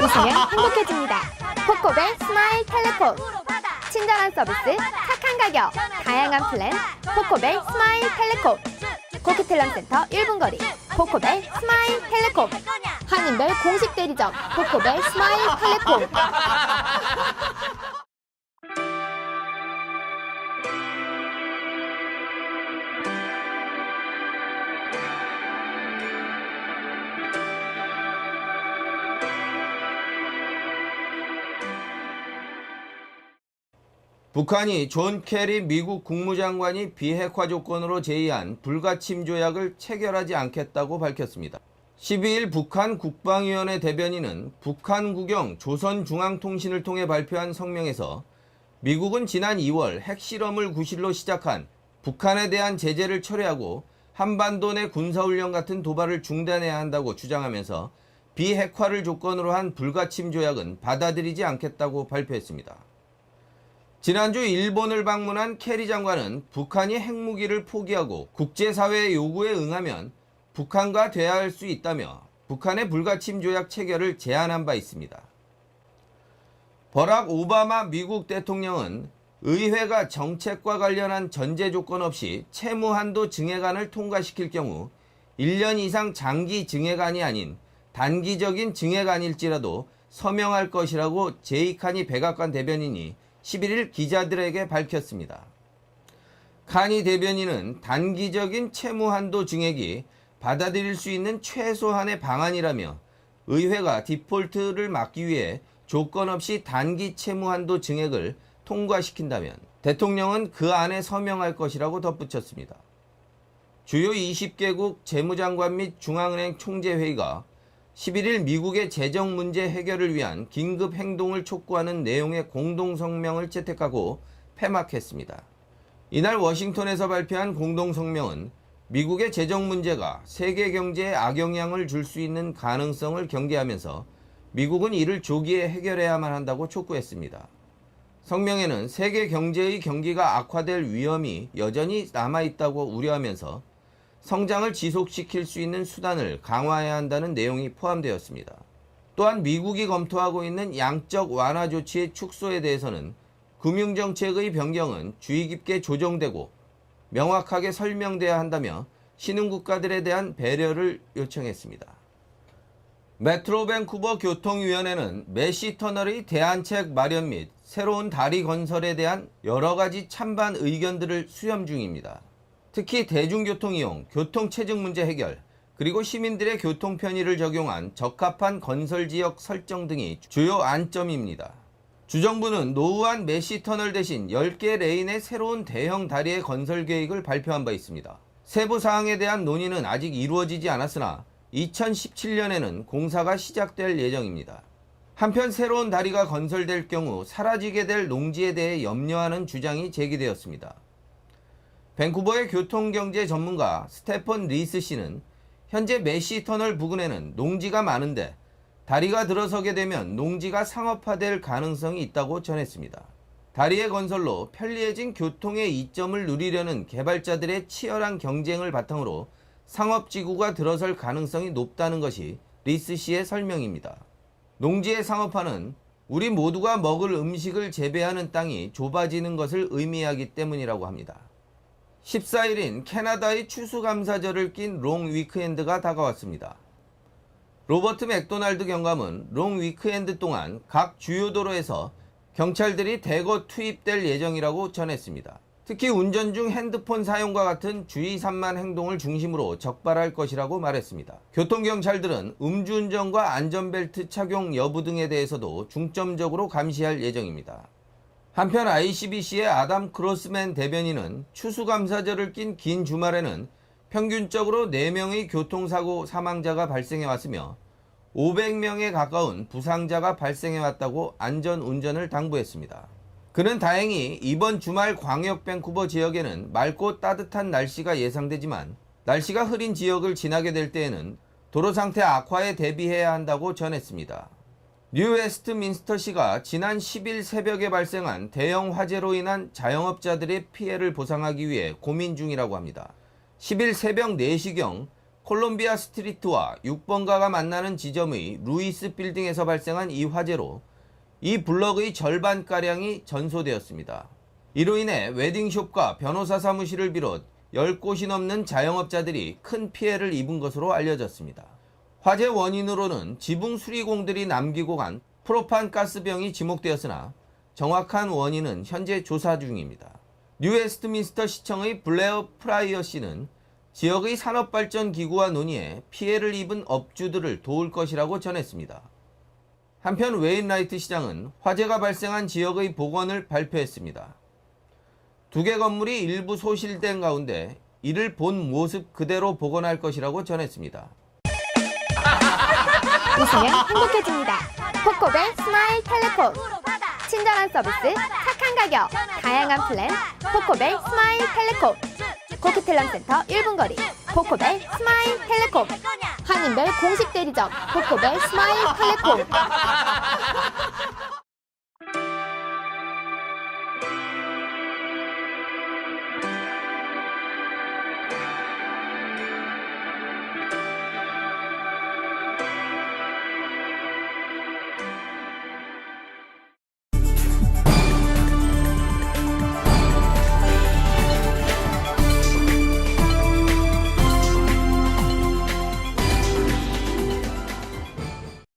웃으면 행복해집니다. 코코벨 스마일 텔레폰. 친절한 서비스, 착한 가격, 다양한 플랜. 코코벨 스마일 텔레콤. 코키텔럼센터 1분 거리. 코코벨 스마일 텔레콤. 한인벨 공식 대리점. 코코벨 스마일 텔레콤. 북한이 존 케리 미국 국무장관이 비핵화 조건으로 제의한 불가침 조약을 체결하지 않겠다고 밝혔습니다. 12일 북한 국방위원회 대변인은 북한국영 조선중앙통신을 통해 발표한 성명에서 미국은 지난 2월 핵실험을 구실로 시작한 북한에 대한 제재를 철회하고 한반도 내 군사훈련 같은 도발을 중단해야 한다고 주장하면서 비핵화를 조건으로 한 불가침 조약은 받아들이지 않겠다고 발표했습니다. 지난주 일본을 방문한 케리 장관은 북한이 핵무기를 포기하고 국제사회의 요구에 응하면 북한과 대화할 수 있다며 북한의 불가침 조약 체결을 제안한 바 있습니다. 버락 오바마 미국 대통령은 의회가 정책과 관련한 전제 조건 없이 채무한도 증액안을 통과시킬 경우 1년 이상 장기 증액안이 아닌 단기적인 증액안일지라도 서명할 것이라고 제이 카니 백악관 대변인이 11일 기자들에게 밝혔습니다. 카니 대변인은 단기적인 채무한도 증액이 받아들일 수 있는 최소한의 방안이라며 의회가 디폴트를 막기 위해 조건 없이 단기 채무한도 증액을 통과시킨다면 대통령은 그 안에 서명할 것이라고 덧붙였습니다. 주요 20개국 재무장관 및 중앙은행 총재회의가 11일 미국의 재정 문제 해결을 위한 긴급 행동을 촉구하는 내용의 공동성명을 채택하고 폐막했습니다. 이날 워싱턴에서 발표한 공동성명은 미국의 재정 문제가 세계 경제에 악영향을 줄 수 있는 가능성을 경계하면서 미국은 이를 조기에 해결해야만 한다고 촉구했습니다. 성명에는 세계 경제의 경기가 악화될 위험이 여전히 남아있다고 우려하면서 성장을 지속시킬 수 있는 수단을 강화해야 한다는 내용이 포함되었습니다. 또한 미국이 검토하고 있는 양적 완화 조치의 축소에 대해서는 금융정책의 변경은 주의 깊게 조정되고 명확하게 설명돼야 한다며 신흥국가들에 대한 배려를 요청했습니다. 메트로 밴쿠버 교통위원회는 메시 터널의 대안책 마련 및 새로운 다리 건설에 대한 여러 가지 찬반 의견들을 수렴 중입니다. 특히 대중교통 이용, 교통체증 문제 해결, 그리고 시민들의 교통 편의를 적용한 적합한 건설지역 설정 등이 주요 안점입니다. 주정부는 노후한 메시 터널 대신 10개 레인의 새로운 대형 다리의 건설 계획을 발표한 바 있습니다. 세부 사항에 대한 논의는 아직 이루어지지 않았으나 2017년에는 공사가 시작될 예정입니다. 한편 새로운 다리가 건설될 경우 사라지게 될 농지에 대해 염려하는 주장이 제기되었습니다. 밴쿠버의 교통경제 전문가 스테펀 리스 씨는 현재 메시 터널 부근에는 농지가 많은데 다리가 들어서게 되면 농지가 상업화될 가능성이 있다고 전했습니다. 다리의 건설로 편리해진 교통의 이점을 누리려는 개발자들의 치열한 경쟁을 바탕으로 상업지구가 들어설 가능성이 높다는 것이 리스 씨의 설명입니다. 농지의 상업화는 우리 모두가 먹을 음식을 재배하는 땅이 좁아지는 것을 의미하기 때문이라고 합니다. 14일인 캐나다의 추수감사절을 낀 롱 위크엔드가 다가왔습니다. 로버트 맥도날드 경감은 롱 위크엔드 동안 각 주요 도로에서 경찰들이 대거 투입될 예정이라고 전했습니다. 특히 운전 중 핸드폰 사용과 같은 주의 산만 행동을 중심으로 적발할 것이라고 말했습니다. 교통경찰들은 음주운전과 안전벨트 착용 여부 등에 대해서도 중점적으로 감시할 예정입니다. 한편 ICBC의 아담 크로스맨 대변인은 추수감사절을 낀 긴 주말에는 평균적으로 4명의 교통사고 사망자가 발생해왔으며 500명에 가까운 부상자가 발생해왔다고 안전운전을 당부했습니다. 그는 다행히 이번 주말 광역 밴쿠버 지역에는 맑고 따뜻한 날씨가 예상되지만 날씨가 흐린 지역을 지나게 될 때에는 도로 상태 악화에 대비해야 한다고 전했습니다. 뉴 웨스트민스터시가 지난 10일 새벽에 발생한 대형 화재로 인한 자영업자들의 피해를 보상하기 위해 고민 중이라고 합니다. 10일 새벽 4시경 콜롬비아 스트리트와 6번가가 만나는 지점의 루이스 빌딩에서 발생한 이 화재로 이 블럭의 절반가량이 전소되었습니다. 이로 인해 웨딩숍과 변호사 사무실을 비롯 10곳이 넘는 자영업자들이 큰 피해를 입은 것으로 알려졌습니다. 화재 원인으로는 지붕 수리공들이 남기고 간 프로판 가스병이 지목되었으나 정확한 원인은 현재 조사 중입니다. 뉴웨스트민스터 시청의 블레어 프라이어 씨는 지역의 산업발전 기구와 논의해 피해를 입은 업주들을 도울 것이라고 전했습니다. 한편 웨인라이트 시장은 화재가 발생한 지역의 복원을 발표했습니다. 두 개 건물이 일부 소실된 가운데 이를 본 모습 그대로 복원할 것이라고 전했습니다. 웃으면 행복해집니다. 코코벨 스마일 텔레폰. 친절한 서비스, 착한 가격, 다양한 플랜, 코코벨 스마일 텔레콤. 코키텔럼센터 1분 거리, 코코벨 스마일 텔레콤. 한인별 공식 대리점, 코코벨 스마일 텔레콤.